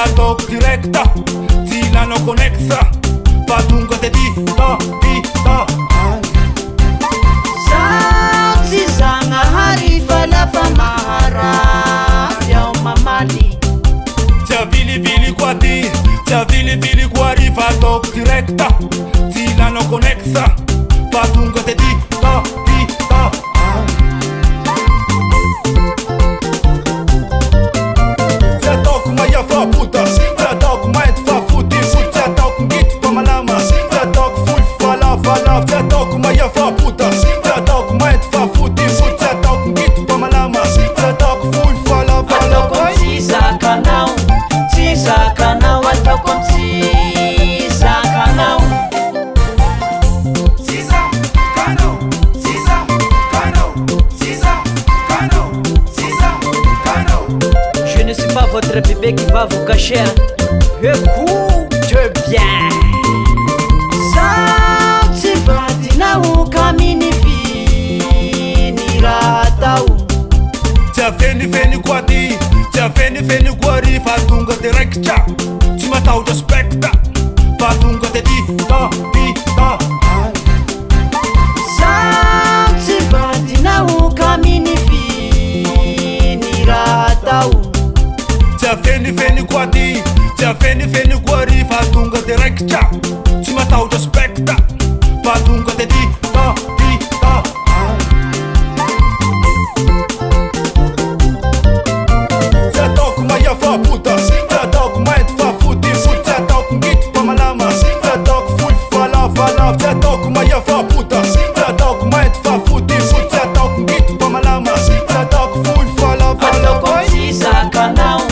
ataoko directa tsy ilanao connexa fa tonga de dita zaho tsy zagnahary fa lafa maharary ao mamaly tsy avilivily koa ty tsy avilivily koa rifa ataoko directa tsy ilanao connexa fa tonga de dita tsy ataoko maia fa puta tsy ataoko mainty fa foty tsy ataoko ngity fa malama tsy ataoko foly fa lavalava tsy ataoko maia fa puta tsy ataoko mainty fa foty tsy ataoko ngity fa malama tsy ataoko foly fa lavalava tsy zakanao tsy zakanao ataoko tsy zakanao je ne suis pas votre bébé qui va vous cacher. Écoute bien. Zaho tsy vadinao ka minifiny raha tao tsy afenifeny koa ty tsy afenifeny koa rifa tonga directa tsy matahotra specta fa tonga de dita zaho tsy vadinao ka minifiny raha tao tsy afenifeny koa ty tsy afenifeny koa rifa tonga directa tsy matahotra specta fa tonga de dita tsy ataoko maia fa puta tsy ataoko mainty fa foty tsy ataoko ngity fa malama tsy ataoko foly fa lavalava tsy ataoko maia fa puta tsy ataoko mainty fa foty tsy ataoko ngity fa malama tsy ataoko foly fa lavalava tsy zakanao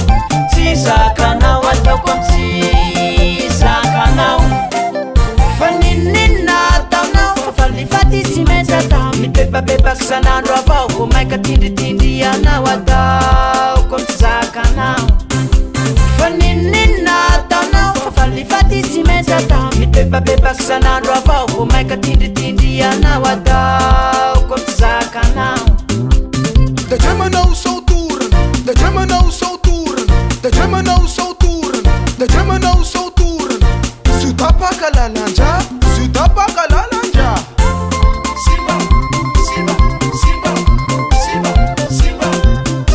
tsy zakanao ataoko tsy zakanao fa ninina ataonao fa falifaty tsy maintsy atao mipepapepaky sanandro avao vo maika tindritindry anao ataoko tsy zakanao fa ninina ataonao fa falifaty tsy maintsy atao mipepapepaky sanandro avao vo maika tindritindry anao ataoko tsy zakanao De ce mă nou s-o turn? De ce mă nou s-o turn? De ce mă nou s-o turn? De ce mă nou s-o turn? Suta pa ca la lanja, suta pa ca la lanja. Simba, Simba, Simba, Simba, Simba,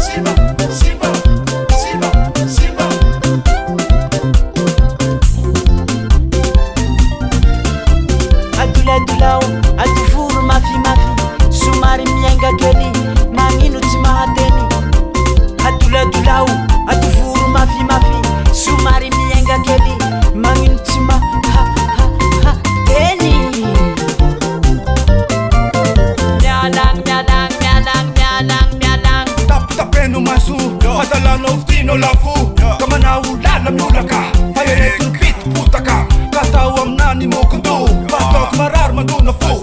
Simba, Simba, Simba, Simba. Aduladulao, adufuru mafi sumari mianga keli manginu tsy mahateny aduladulao adufuru mafi sumari mianga keli manginu tsy mahateny mialang Tapeno masu, matalano ftino lafu Kamana ulala miulaka, hayeretun pit putaka Katau amnani mokundu, patok marar manduna fu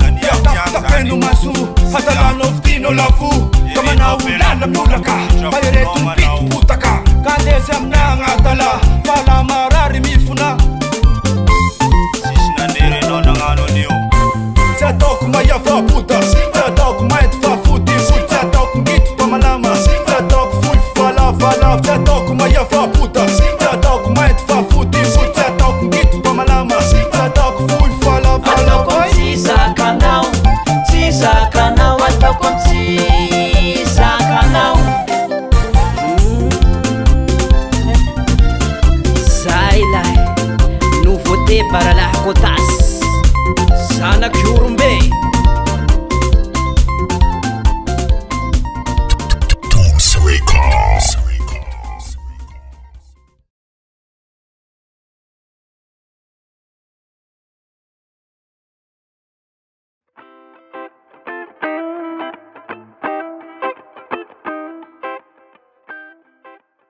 Tapeno masu, matalano ftino lafu Kamana ulala miulaka, hayeretun pit